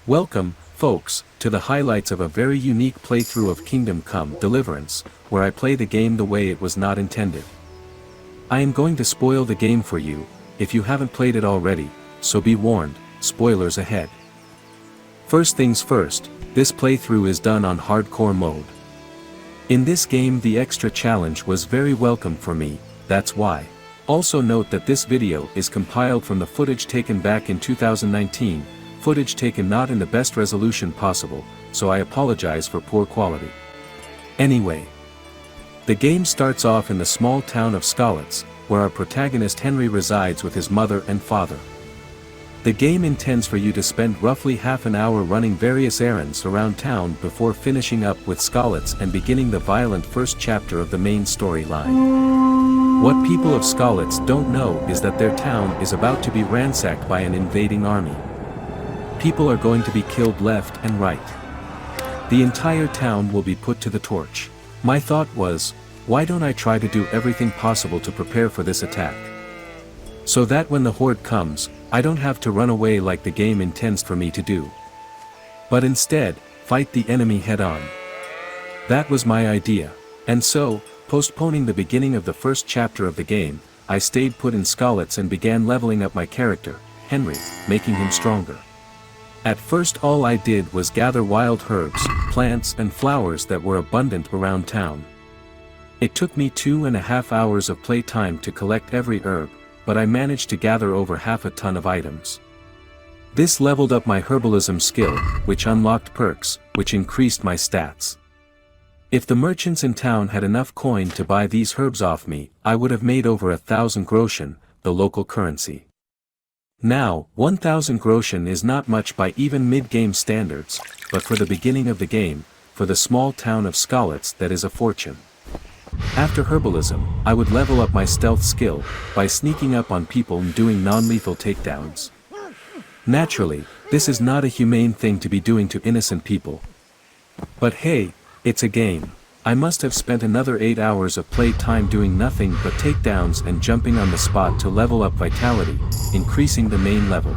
Welcome, folks, to the highlights of a very unique playthrough of Kingdom Come Deliverance, where I play the game the way it was not intended. I am going to spoil the game for you, if you haven't played it already, so be warned, spoilers ahead. First things first, this playthrough is done on hardcore mode. In this game the extra challenge was very welcome for me, that's why. Also note that this video is compiled from the footage taken back in 2019, footage taken not in the best resolution possible, so I apologize for poor quality. Anyway. The game starts off in the small town of Skalitz, where our protagonist Henry resides with his mother and father. The game intends for you to spend roughly half an hour running various errands around town before finishing up with Skalitz and beginning the violent first chapter of the main storyline. What people of Skalitz don't know is that their town is about to be ransacked by an invading army. People are going to be killed left and right. The entire town will be put to the torch. My thought was, why don't I try to do everything possible to prepare for this attack? So that when the horde comes, I don't have to run away like the game intends for me to do. But instead, fight the enemy head-on. That was my idea. And so, postponing the beginning of the first chapter of the game, I stayed put in Skalitz and began leveling up my character, Henry, making him stronger. At first all I did was gather wild herbs, plants and flowers that were abundant around town. It took me 2.5 hours of playtime to collect every herb, but I managed to gather over half a ton of items. This leveled up my herbalism skill, which unlocked perks, which increased my stats. If the merchants in town had enough coin to buy these herbs off me, I would have made over 1,000 groschen, the local currency. Now, 1,000 groschen is not much by even mid-game standards, but for the beginning of the game, for the small town of Skalitz that is a fortune. After herbalism, I would level up my stealth skill, by sneaking up on people and doing non-lethal takedowns. Naturally, this is not a humane thing to be doing to innocent people. But hey, it's a game. I must have spent another 8 hours of play time doing nothing but takedowns and jumping on the spot to level up vitality, increasing the main level.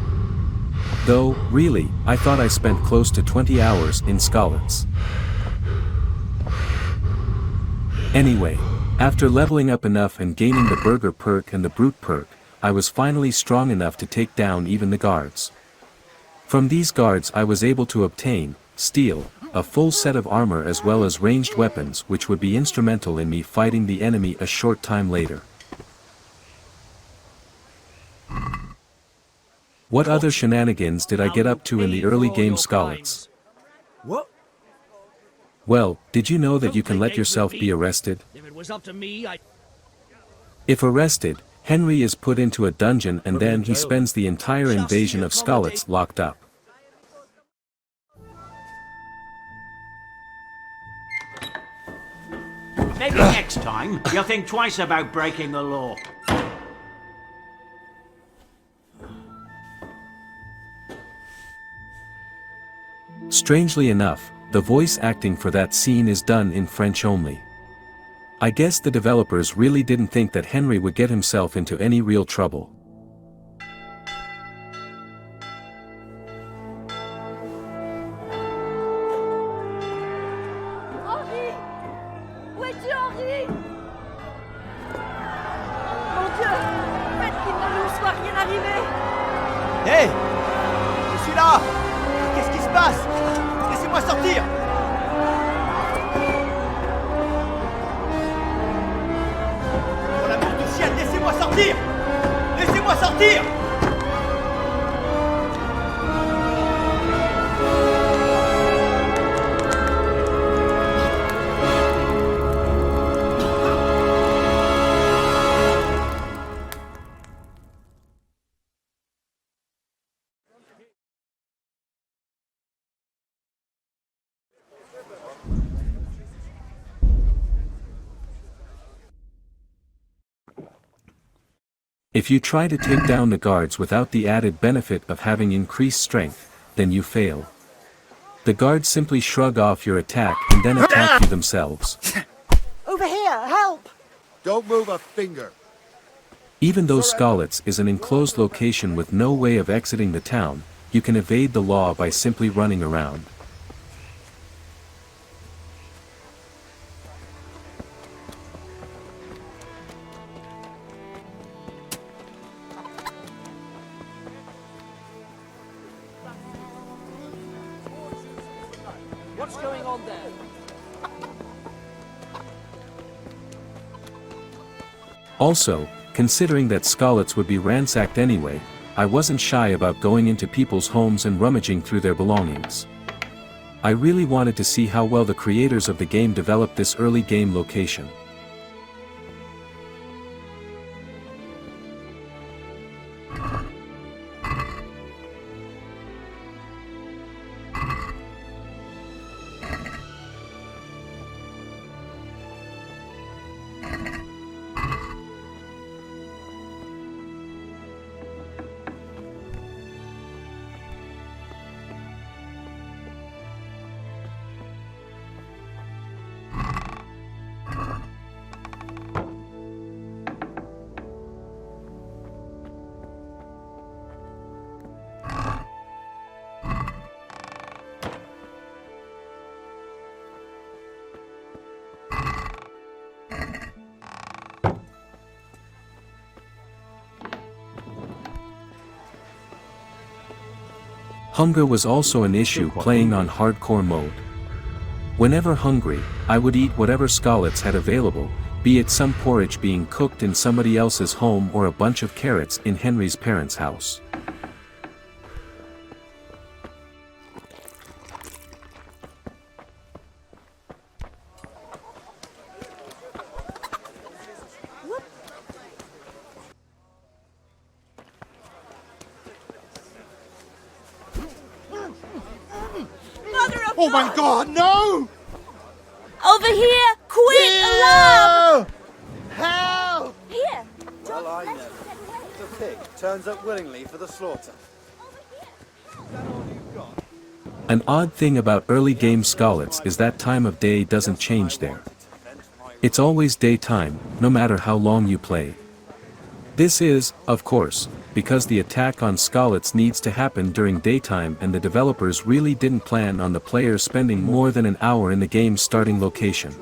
Though, really, I thought I spent close to 20 hours in Skalitz. Anyway, after leveling up enough and gaining the burger perk and the brute perk, I was finally strong enough to take down even the guards. From these guards I was able to obtain, steal, a full set of armor as well as ranged weapons which would be instrumental in me fighting the enemy a short time later. What other shenanigans did I get up to in the early game Skalitz? What? Well, did you know that you can let yourself be arrested? If it was up to me, If arrested, Henry is put into a dungeon and then he spends the entire invasion of Skalitz locked up. Maybe next time, you'll think twice about breaking the law. Strangely enough, the voice acting for that scene is done in French only. I guess the developers really didn't think that Henry would get himself into any real trouble. Henri! Où es-tu, Henri? Mon Dieu! Faites qu'il ne nous soit rien arrivé! Hé! Je suis là! Qu'est-ce qui se passe? Laissez-moi sortir! Pour l'amour du ciel, laissez-moi sortir! Laissez-moi sortir! If you try to take down the guards without the added benefit of having increased strength, then you fail. The guards simply shrug off your attack and then attack you themselves. Over here! Help! Don't move a finger. Even though Skalitz is an enclosed location with no way of exiting the town, you can evade the law by simply running around. What's going on there? Also, considering that Skalitz would be ransacked anyway, I wasn't shy about going into people's homes and rummaging through their belongings. I really wanted to see how well the creators of the game developed this early game location. Hunger was also an issue playing on hardcore mode. Whenever hungry, I would eat whatever Skalitz had available, be it some porridge being cooked in somebody else's home or a bunch of carrots in Henry's parents' house. Oh my god, no! Over here! Quick! Alarm! Help! Here! Well, I know. The pig turns up willingly for the slaughter. An odd thing about early game Skalitz is that time of day doesn't change there. It's always daytime, no matter how long you play. This is, of course, because the attack on Skalitz needs to happen during daytime and the developers really didn't plan on the players spending more than an hour in the game's starting location.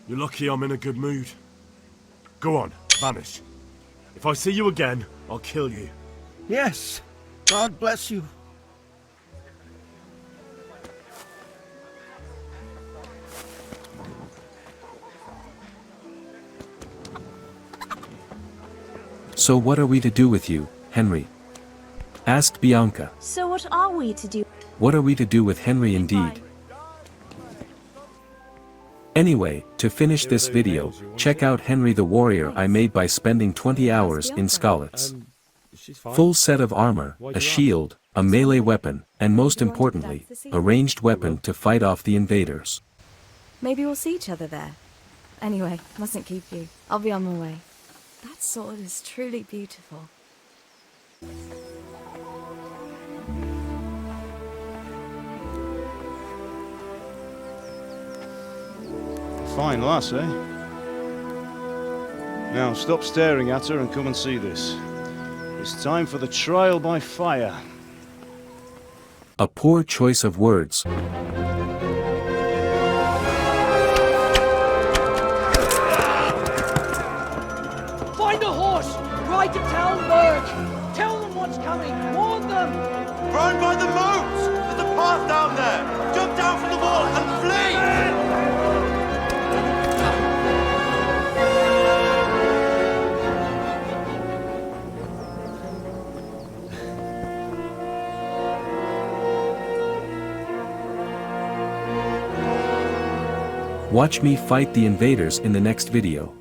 You're lucky I'm in a good mood. Go on, vanish. If I see you again, I'll kill you. Yes, God bless you. So what are we to do with you, Henry? Asked Bianca. So what are we to do? What are we to do with Henry indeed? Anyway, to finish this video, check out Henry the Warrior I made by spending 20 hours in Skalitz. Full set of armor, a shield, a melee weapon, and most importantly, a ranged weapon to fight off the invaders. Maybe we'll see each other there. Anyway, mustn't keep you. I'll be on my way. That sword is truly beautiful. Fine lass, eh? Now stop staring at her and come and see this. It's time for the trial by fire. A poor choice of words. Find a horse! Ride to town, Burke! Tell them what's coming! Warn them! Run by the moat! There's a path down there! Jump down from the wall and flee! Watch me fight the invaders in the next video.